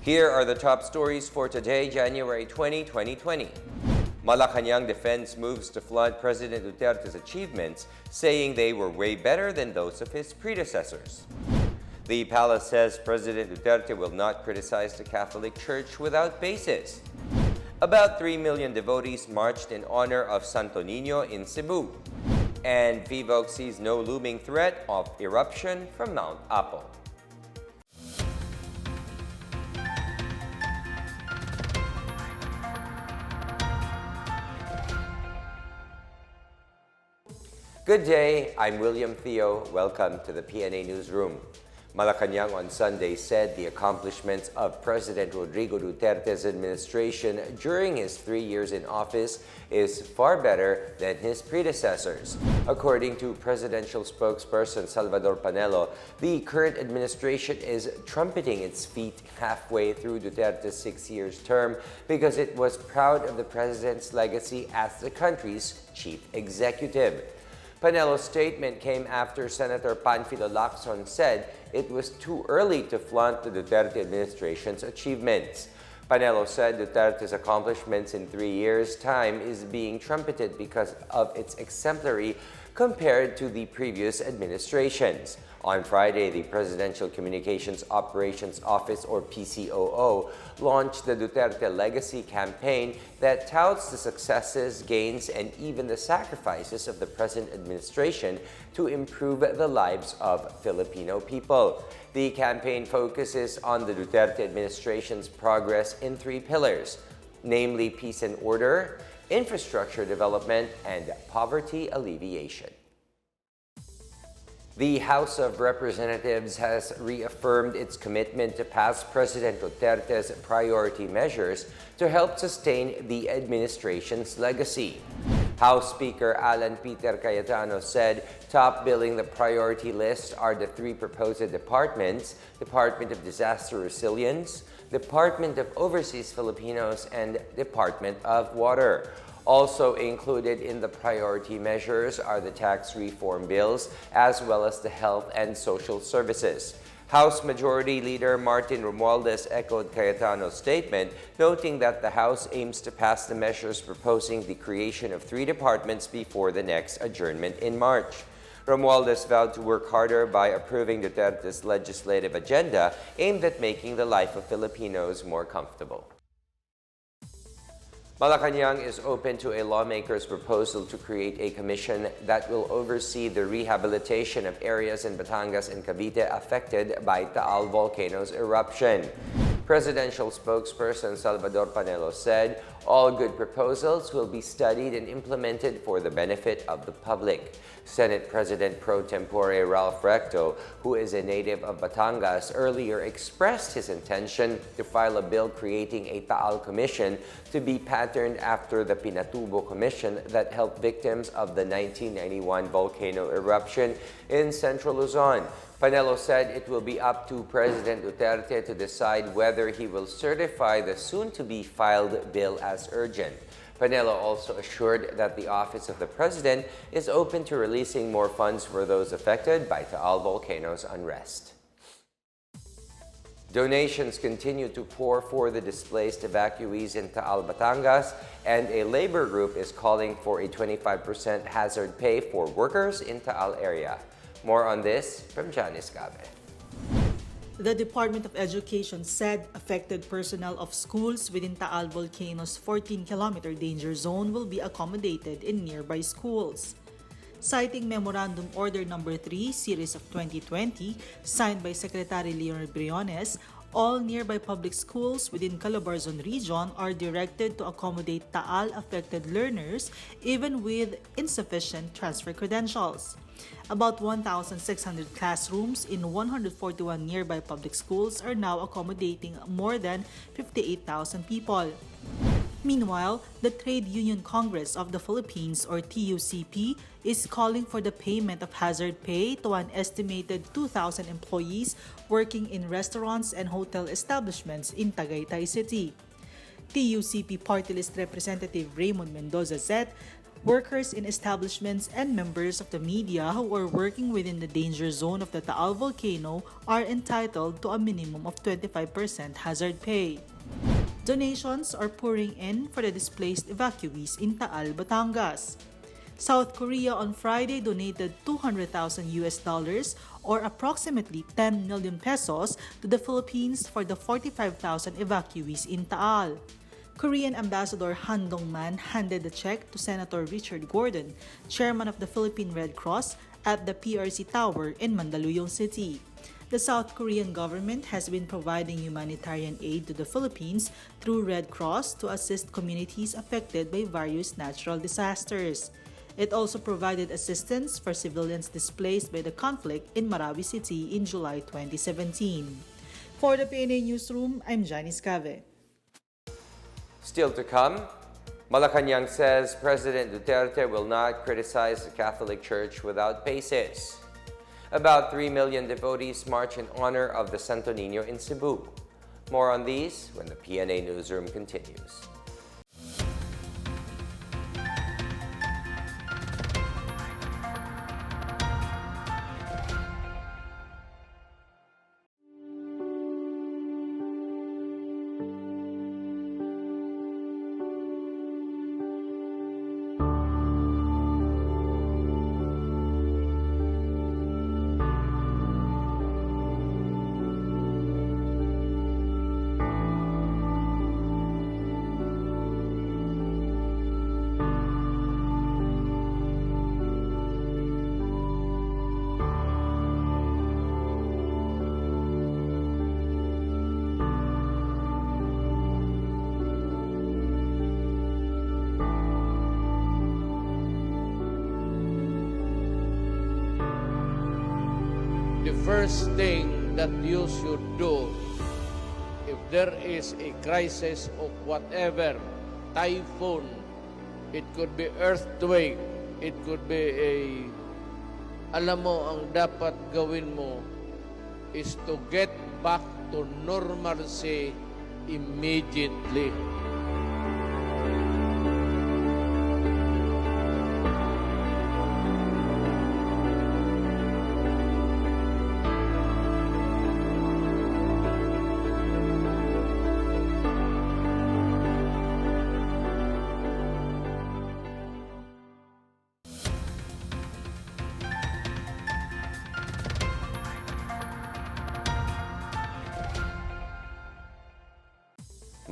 Here are the top stories for today, January 20, 2020. Malacanang defends moves to flood President Duterte's achievements, saying they were way better than those of his predecessors. The palace says President Duterte will not criticize the Catholic Church without basis. About 3 million devotees marched in honor of Santo Niño in Cebu. And PHIVOLCS sees no looming threat of eruption from Mount Apo. Good day, I'm William Theo. Welcome to the PNA Newsroom. Malacanang on Sunday said the accomplishments of President Rodrigo Duterte's administration during his 3 years in office is far better than his predecessors. According to presidential spokesperson Salvador Panelo, the current administration is trumpeting its feet halfway through Duterte's 6 years term because it was proud of the president's legacy as the country's chief executive. Panelo's statement came after Senator Panfilo Lacson said it was too early to flaunt the Duterte administration's achievements. Panelo said Duterte's accomplishments in 3 years' time is being trumpeted because of its exemplary compared to the previous administrations. On Friday, the Presidential Communications Operations Office, or PCOO, launched the Duterte Legacy campaign that touts the successes, gains, and even the sacrifices of the present administration to improve the lives of Filipino people. The campaign focuses on the Duterte administration's progress in 3 pillars, namely peace and order, infrastructure development, and poverty alleviation. The House of Representatives has reaffirmed its commitment to pass President Duterte's priority measures to help sustain the administration's legacy. House Speaker Alan Peter Cayetano said top billing the priority list are the 3 proposed departments: Department of Disaster Resilience, Department of Overseas Filipinos, and Department of Water. Also included in the priority measures are the tax reform bills as well as the health and social services. House Majority Leader Martin Romualdez echoed Cayetano's statement, noting that the House aims to pass the measures proposing the creation of 3 departments before the next adjournment in March. Romualdez vowed to work harder by approving Duterte's legislative agenda aimed at making the life of Filipinos more comfortable. Malacanang is open to a lawmaker's proposal to create a commission that will oversee the rehabilitation of areas in Batangas and Cavite affected by Taal volcano's eruption. Presidential spokesperson Salvador Panelo said all good proposals will be studied and implemented for the benefit of the public. Senate President pro tempore Ralph Recto, who is a native of Batangas, earlier expressed his intention to file a bill creating a Taal Commission to be patterned after the Pinatubo Commission that helped victims of the 1991 volcano eruption in central Luzon. Panelo said it will be up to President Duterte to decide whether he will certify the soon-to-be-filed bill as urgent. Panelo also assured that the Office of the President is open to releasing more funds for those affected by Taal volcano's unrest. Donations continue to pour for the displaced evacuees in Taal, Batangas, and a labor group is calling for a 25% hazard pay for workers in Taal area. More on this from Janice Gabe. The Department of Education said affected personnel of schools within Taal Volcano's 14-kilometer danger zone will be accommodated in nearby schools. Citing Memorandum Order No. 3, Series of 2020, signed by Secretary Leonard Briones, all nearby public schools within Calabarzon region are directed to accommodate Taal-affected learners even with insufficient transfer credentials. About 1,600 classrooms in 141 nearby public schools are now accommodating more than 58,000 people. Meanwhile, the Trade Union Congress of the Philippines, or TUCP, is calling for the payment of hazard pay to an estimated 2,000 employees working in restaurants and hotel establishments in Tagaytay City. TUCP Party List Representative Raymond Mendoza said Workers in establishments and members of the media who are working within the danger zone of the Taal volcano are entitled to a minimum of 25% hazard pay. Donations are pouring in for the displaced evacuees in Taal, Batangas. South Korea on Friday donated $200,000 or approximately 10 million pesos to the Philippines for the 45,000 evacuees in Taal. Korean Ambassador Han Dong-man handed the check to Senator Richard Gordon, chairman of the Philippine Red Cross, at the PRC Tower in Mandaluyong City. The South Korean government has been providing humanitarian aid to the Philippines through Red Cross to assist communities affected by various natural disasters. It also provided assistance for civilians displaced by the conflict in Marawi City in July 2017. For the PNA Newsroom, I'm Janice Cave. Still to come, Malacanang says President Duterte will not criticize the Catholic Church without basis. About 3 million devotees march in honor of the Santo Niño in Cebu. More on these when the PNA Newsroom continues. The first thing that you should do if there is a crisis of whatever, typhoon, it could be earthquake, it could be alam mo, ang dapat gawin mo is to get back to normalcy immediately.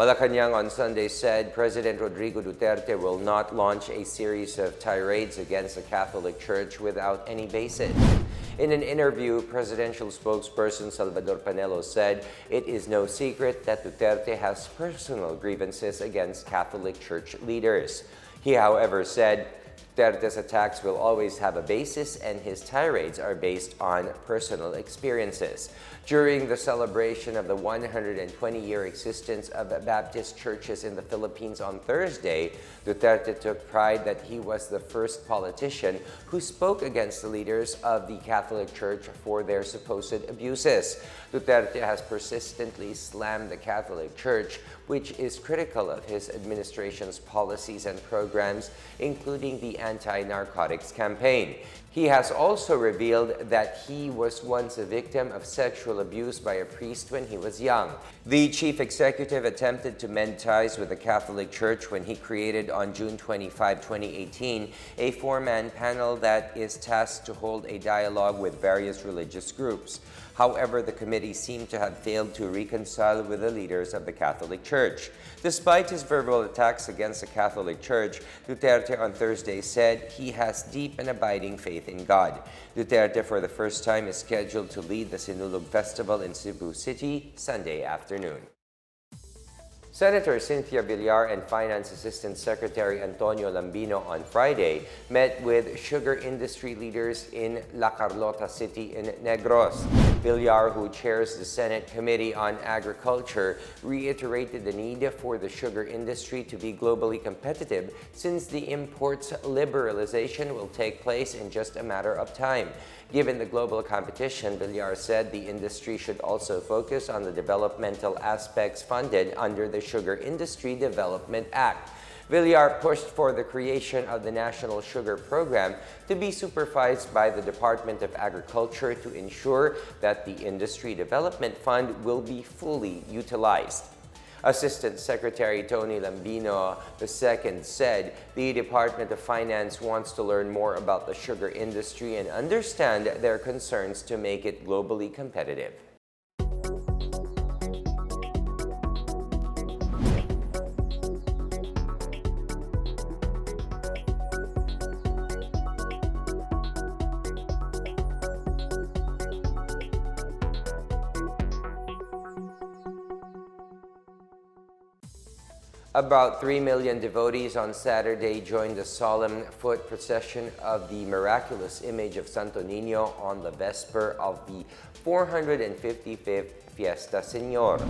Malacanang on Sunday said President Rodrigo Duterte will not launch a series of tirades against the Catholic Church without any basis. In an interview, presidential spokesperson Salvador Panelo said it is no secret that Duterte has personal grievances against Catholic Church leaders. He, however, said Duterte's attacks will always have a basis and his tirades are based on personal experiences. During the celebration of the 120-year existence of Baptist churches in the Philippines on Thursday, Duterte took pride that he was the first politician who spoke against the leaders of the Catholic Church for their supposed abuses. Duterte has persistently slammed the Catholic Church, which is critical of his administration's policies and programs, including the anti-narcotics campaign. He has also revealed that he was once a victim of sexual abuse by a priest when he was young. The chief executive attempted to mend ties with the Catholic Church when he created on June 25, 2018, a four-man panel that is tasked to hold a dialogue with various religious groups. However, the committee seemed to have failed to reconcile with the leaders of the Catholic Church. Despite his verbal attacks against the Catholic Church, Duterte on Thursday said he has deep and abiding faith in God. Duterte, for the first time, is scheduled to lead the Sinulog Festival in Cebu City Sunday afternoon. Senator Cynthia Villar and Finance Assistant Secretary Antonio Lambino on Friday met with sugar industry leaders in La Carlota City in Negros. Villar, who chairs the Senate Committee on Agriculture, reiterated the need for the sugar industry to be globally competitive since the imports liberalization will take place in just a matter of time. Given the global competition, Villar said the industry should also focus on the developmental aspects funded under the Sugar Industry Development Act. Villar pushed for the creation of the National Sugar Program to be supervised by the Department of Agriculture to ensure that the Industry Development Fund will be fully utilized. Assistant Secretary Tony Lambino II said the Department of Finance wants to learn more about the sugar industry and understand their concerns to make it globally competitive. About 3 million devotees on Saturday joined the solemn foot procession of the miraculous image of Santo Niño on the vesper of the 455th Fiesta Señor.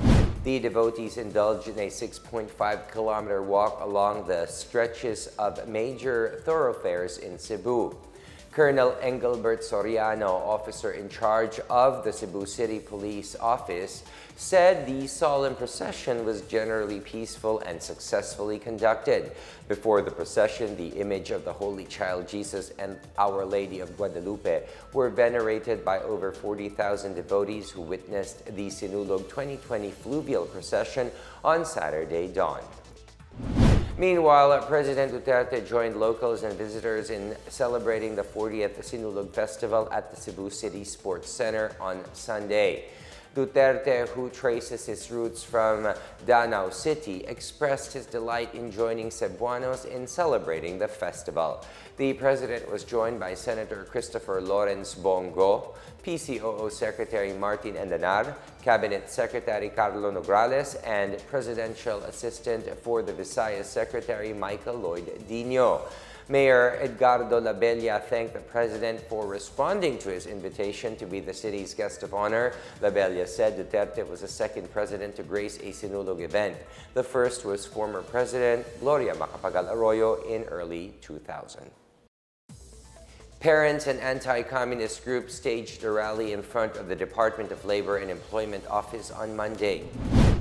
The devotees indulged in a 6.5-kilometer walk along the stretches of major thoroughfares in Cebu. Colonel Engelbert Soriano, officer in charge of the Cebu City Police Office, said the solemn procession was generally peaceful and successfully conducted. Before the procession, the image of the Holy Child Jesus and Our Lady of Guadalupe were venerated by over 40,000 devotees who witnessed the Sinulog 2020 fluvial procession on Saturday dawn. Meanwhile, President Duterte joined locals and visitors in celebrating the 40th Sinulog Festival at the Cebu City Sports Center on Sunday. Duterte, who traces his roots from Danao City, expressed his delight in joining Cebuanos in celebrating the festival. The president was joined by Senator Christopher Lawrence Bongo, PCOO Secretary Martin Endanar, Cabinet Secretary Carlo Nograles, and Presidential Assistant for the Visayas Secretary Michael Lloyd Dino. Mayor Edgardo Labella thanked the president for responding to his invitation to be the city's guest of honor. Labella said Duterte was the second president to grace a Sinulog event. The first was former President Gloria Macapagal Arroyo in early 2000. Parents and anti-communist groups staged a rally in front of the Department of Labor and Employment Office on Monday.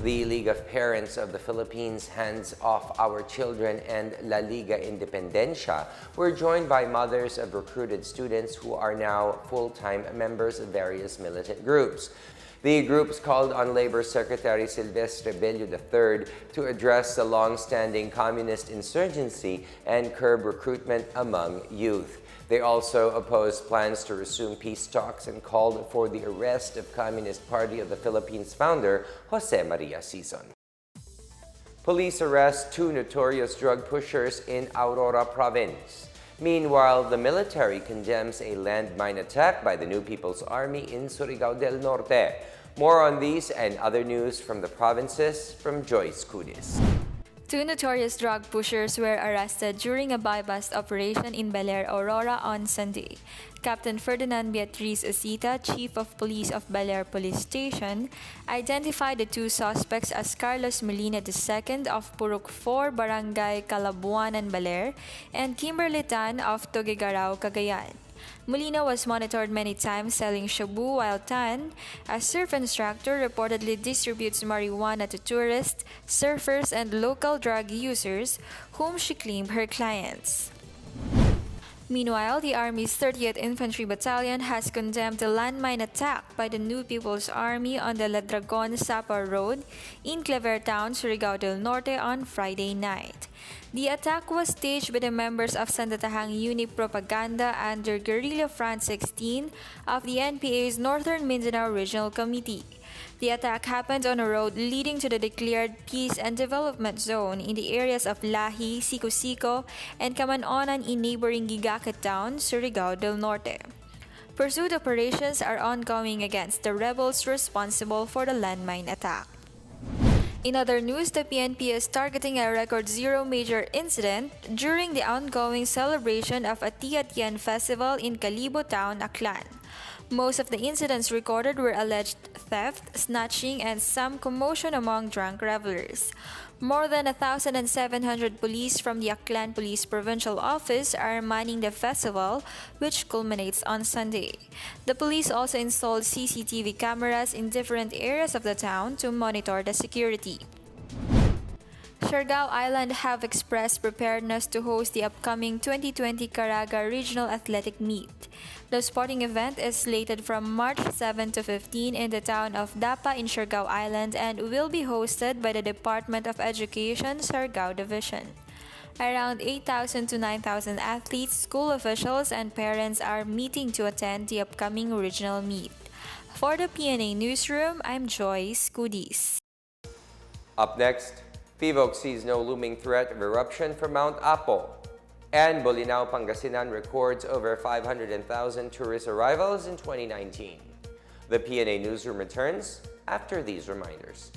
The League of Parents of the Philippines, Hands Off Our Children, and La Liga Independencia were joined by mothers of recruited students who are now full-time members of various militant groups. The groups called on Labor Secretary Silvestre Bello III to address the long-standing communist insurgency and curb recruitment among youth. They also opposed plans to resume peace talks and called for the arrest of Communist Party of the Philippines founder Jose Maria Sison. Police arrest 2 notorious drug pushers in Aurora Province. Meanwhile, the military condemns a landmine attack by the New People's Army in Surigao del Norte. More on these and other news from the provinces from Joyce Cudis. 2 notorious drug pushers were arrested during a buy-bust operation in Bel Air, Aurora on Sunday. Captain Ferdinand Beatriz Osita, Chief of Police of Bel Air Police Station, identified the 2 suspects as Carlos Molina II of Purok 4, Barangay Calabuanan, Bel Air, and Kimberly Tan of Tuguegarao, Cagayan. Molina was monitored many times selling shabu, while Tan, a surf instructor, reportedly distributes marijuana to tourists, surfers, and local drug users, whom she claimed her clients. Meanwhile, the Army's 30th Infantry Battalion has condemned the landmine attack by the New People's Army on the La Dragon-Sapa Road in Clevertown, Surigao del Norte on Friday night. The attack was staged by the members of Sandatahang Unit Propaganda under Guerrilla Front 16 of the NPA's Northern Mindanao Regional Committee. The attack happened on a road leading to the declared Peace and Development Zone in the areas of Lahi, Sico-Sico, and Kamanonan in neighboring Gigacat Town, Surigao del Norte. Pursuit operations are ongoing against the rebels responsible for the landmine attack. In other news, the PNP is targeting a record 0 major incident during the ongoing celebration of Ati-Atian Festival in Calibo Town, Aklan. Most of the incidents recorded were alleged theft, snatching, and some commotion among drunk revelers. More than 1,700 police from the Aklan Police Provincial Office are manning the festival, which culminates on Sunday. The police also installed CCTV cameras in different areas of the town to monitor the security. Siargao Island have expressed preparedness to host the upcoming 2020 Caraga Regional Athletic Meet. The sporting event is slated from March 7 to 15 in the town of Dapa in Siargao Island and will be hosted by the Department of Education Siargao Division. Around 8,000 to 9,000 athletes, school officials, and parents are meeting to attend the upcoming regional meet. For the PNA Newsroom, I'm Joyce Cudis. Up next, PHIVOLCS sees no looming threat of eruption from Mount Apo. And Bolinao, Pangasinan records over 500,000 tourist arrivals in 2019. The PNA Newsroom returns after these reminders.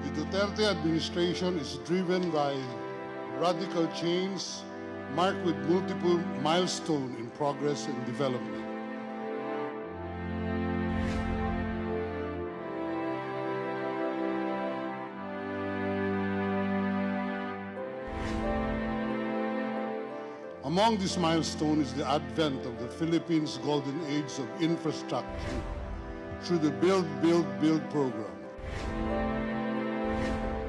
The Duterte administration is driven by radical change marked with multiple milestones in progress and development. Among these milestones is the advent of the Philippines' golden age of infrastructure through the Build, Build, Build program.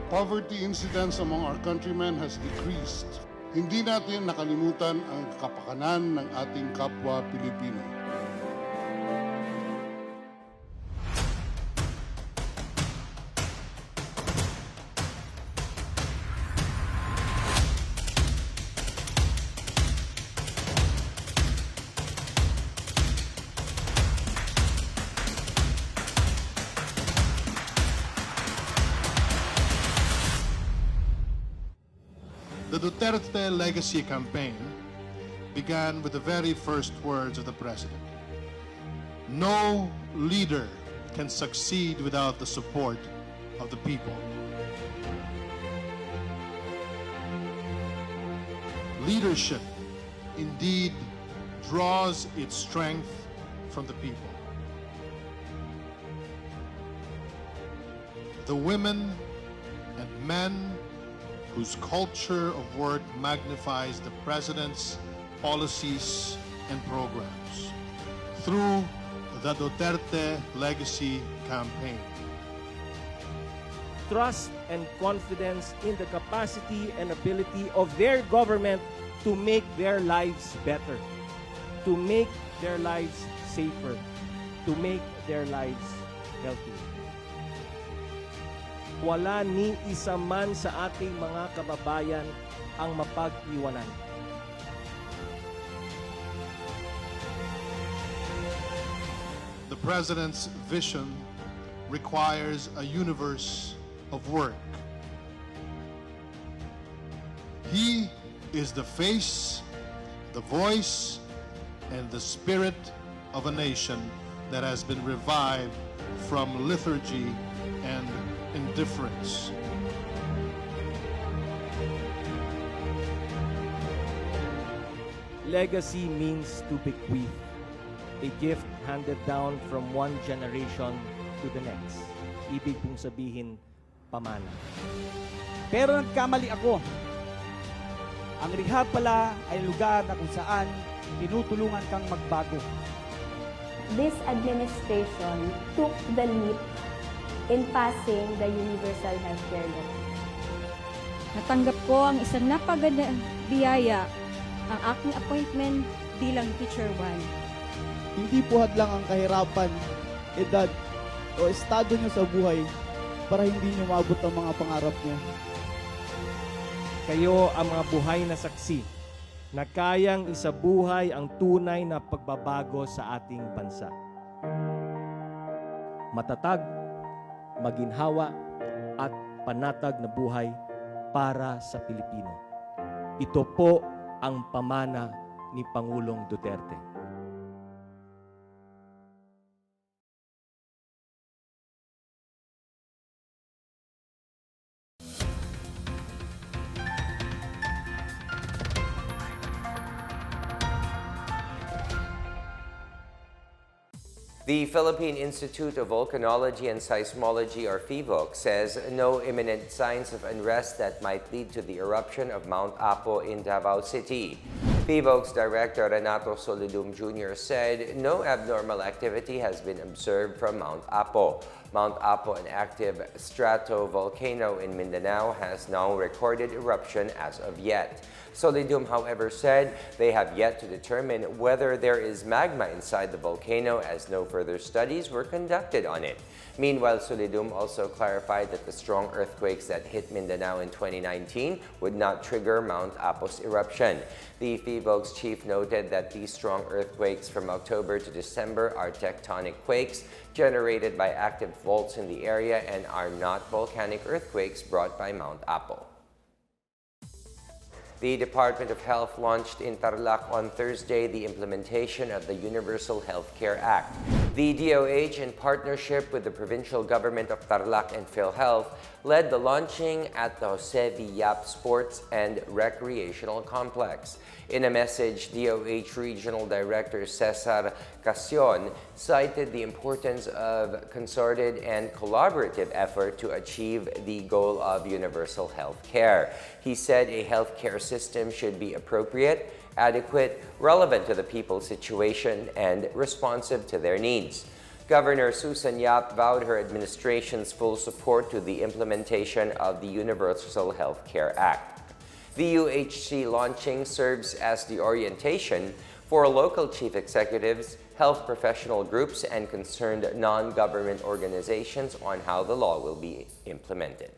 Poverty incidence among our countrymen has decreased. Hindi natin nakalimutan ang kapakanan ng ating kapwa Pilipino. The Duterte Legacy Campaign began with the very first words of the President. No leader can succeed without the support of the people. Leadership indeed draws its strength from the people. The women and men whose culture of work magnifies the President's policies and programs through the Duterte Legacy Campaign. Trust and confidence in the capacity and ability of their government to make their lives better, to make their lives safer, to make their lives healthy. Wala ni isa man sa ating mga kababayan ang mapag-iwanan. The President's vision requires a universe of work. He is the face, the voice, and the spirit of a nation that has been revived from lethargy and indifference. Legacy means to bequeath, a gift handed down from one generation to the next. Ibig pong sabihin, pamana. Pero nagkamali ako. Ang rehab pala ay lugar na kung saan tinutulungan kang magbago. This administration took the leap in passing the Universal Healthcare Law. Natanggap ko ang isang napagandang biyaya, ang aking appointment bilang Teacher 1. Hindi po hadlang ang kahirapan, edad, o estado nyo sa buhay para hindi nyo maabot ang mga pangarap nyo. Kayo ang mga buhay na saksi na kayang isabuhay ang tunay na pagbabago sa ating bansa. Matatag, maginhawa, at panatag na buhay para sa Pilipino. Ito po ang pamana ni Pangulong Duterte. The Philippine Institute of Volcanology and Seismology, or PHIVOLCS, says no imminent signs of unrest that might lead to the eruption of Mount Apo in Davao City. PHIVOLCS Director Renato Solidum Jr. said no abnormal activity has been observed from Mount Apo. Mount Apo, an active stratovolcano in Mindanao, has no recorded eruption as of yet. Solidum, however, said they have yet to determine whether there is magma inside the volcano, as no further studies were conducted on it. Meanwhile, Solidum also clarified that the strong earthquakes that hit Mindanao in 2019 would not trigger Mount Apo's eruption. The PHIVOLCS chief noted that these strong earthquakes from October to December are tectonic quakes generated by active faults in the area and are not volcanic earthquakes brought by Mount Apo. The Department of Health launched in Tarlac on Thursday the implementation of the Universal Healthcare Act. The DOH, in partnership with the provincial government of Tarlac and PhilHealth, led the launching at the Jose Villap Sports and Recreational Complex. In a message, DOH Regional Director Cesar Casion cited the importance of concerted and collaborative effort to achieve the goal of universal health care. He said a healthcare system should be appropriate, adequate, relevant to the people's situation, and responsive to their needs. Governor Susan Yap vowed her administration's full support to the implementation of the Universal Health Care Act. The UHC launching serves as the orientation for local chief executives, health professional groups, and concerned non-government organizations on how the law will be implemented.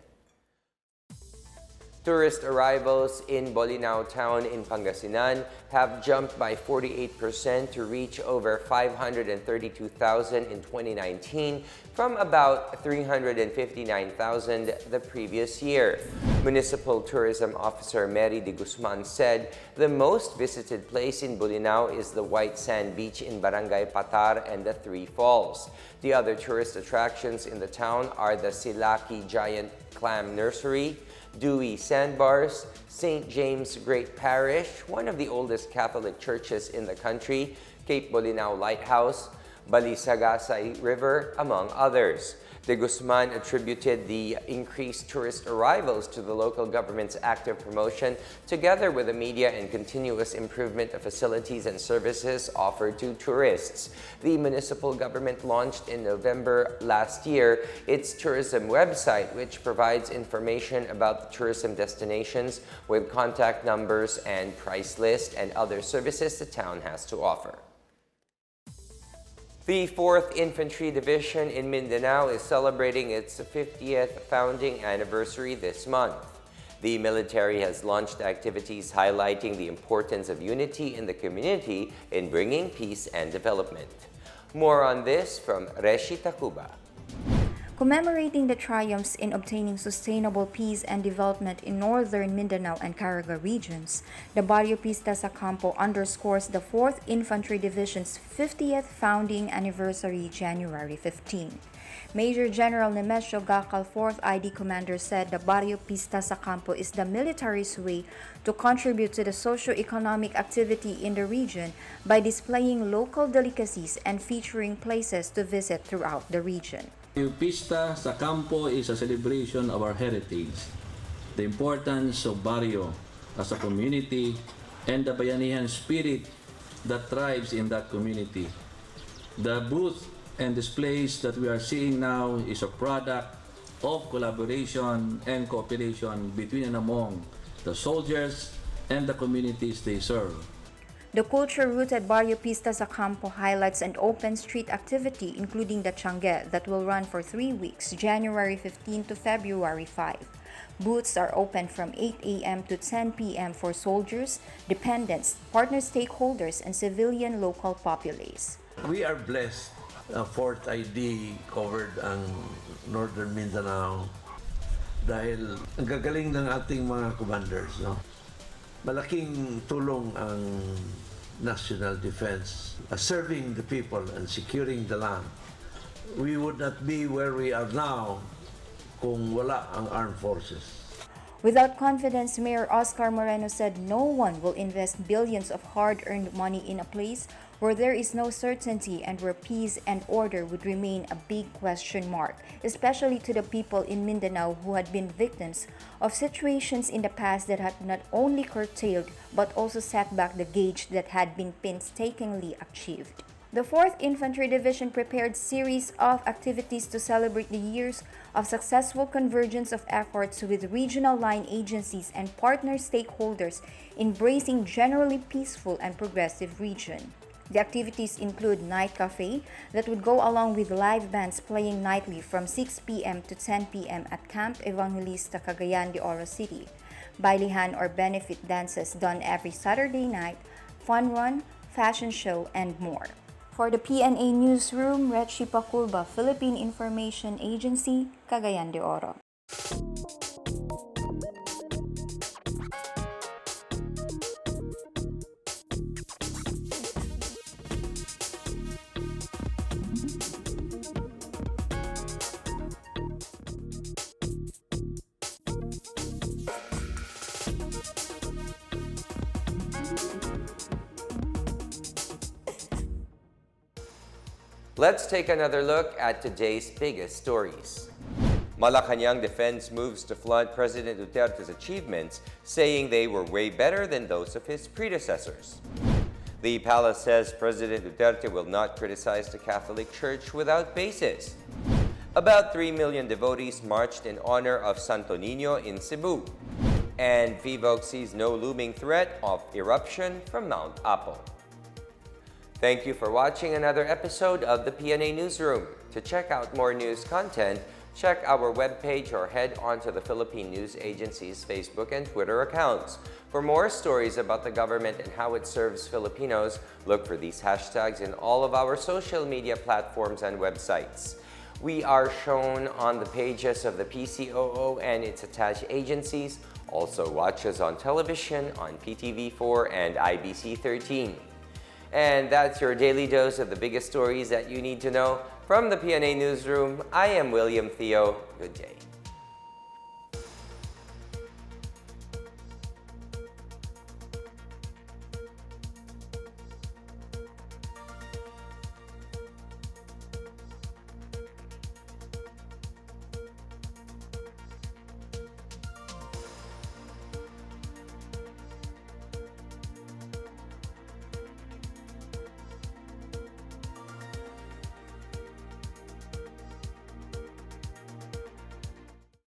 Tourist arrivals in Bolinao town in Pangasinan have jumped by 48% to reach over 532,000 in 2019 from about 359,000 the previous year. Municipal Tourism Officer Mary de Guzman said the most visited place in Bolinao is the White Sand Beach in Barangay Patar and the Three Falls. The other tourist attractions in the town are the Silaki Giant Clam Nursery, Dewey Sandbars, St. James Great Parish, one of the oldest Catholic churches in the country, Cape Bolinao Lighthouse, Balisagasay River, among others. De Guzman attributed the increased tourist arrivals to the local government's active promotion, together with the media and continuous improvement of facilities and services offered to tourists. The municipal government launched in November last year its tourism website, which provides information about the tourism destinations with contact numbers and price list and other services the town has to offer. The 4th Infantry Division in Mindanao is celebrating its 50th founding anniversary this month. The military has launched activities highlighting the importance of unity in the community in bringing peace and development. More on this from Reshi Takuba. Commemorating the triumphs in obtaining sustainable peace and development in northern Mindanao and Caraga regions, the Barrio Pista sa Campo underscores the 4th Infantry Division's 50th founding anniversary, January 15. Major General Nemesio Gacal, 4th ID Commander, said the Barrio Pista sa Campo is the military's way to contribute to the socio-economic activity in the region by displaying local delicacies and featuring places to visit throughout the region. Pista sa Campo is a celebration of our heritage, the importance of barrio as a community, and the bayanihan spirit that thrives in that community. The booth and displays that we are seeing now is a product of collaboration and cooperation between and among the soldiers and the communities they serve. The culture-rooted Barrio Pista sa Campo highlights an open street activity including the Tiangge that will run for 3 weeks, January 15 to February 5. Booths are open from 8 a.m. to 10 p.m. for soldiers, dependents, partner stakeholders, and civilian local populace. We are blessed. 4th ID covered ang Northern Mindanao dahil ang gagaling ng ating mga commanders, no? Malaking tulong ang national defense, serving the people and securing the land. We would not be where we are now kung wala ang armed forces. Without confidence, Mayor Oscar Moreno said no one will invest billions of hard-earned money in a place where there is no certainty and where peace and order would remain a big question mark, especially to the people in Mindanao who had been victims of situations in the past that had not only curtailed but also set back the gauge that had been painstakingly achieved. The 4th Infantry Division prepared series of activities to celebrate the years of successful convergence of efforts with regional line agencies and partner stakeholders embracing generally peaceful and progressive region. The activities include night cafe that would go along with live bands playing nightly from 6 p.m. to 10 p.m. at Camp Evangelista, Cagayan de Oro City, bailihan or benefit dances done every Saturday night, fun run, fashion show, and more. For the PNA Newsroom, Retchi Paculba, Philippine Information Agency, Cagayan de Oro. Let's take another look at today's biggest stories. Malacanang defends moves to flaunt President Duterte's achievements, saying they were way better than those of his predecessors. The palace says President Duterte will not criticize the Catholic Church without basis. About 3 million devotees marched in honor of Santo Niño in Cebu. And PHIVOLCS sees no looming threat of eruption from Mount Apo. Thank you for watching another episode of the PNA Newsroom. To check out more news content, check our webpage or head on to the Philippine News Agency's Facebook and Twitter accounts. For more stories about the government and how it serves Filipinos, look for these hashtags in all of our social media platforms and websites. We are shown on the pages of the PCOO and its attached agencies. Also watch us on television on PTV4 and IBC 13. And that's your daily dose of the biggest stories that you need to know. From the PNA Newsroom, I am William Theo. Good day.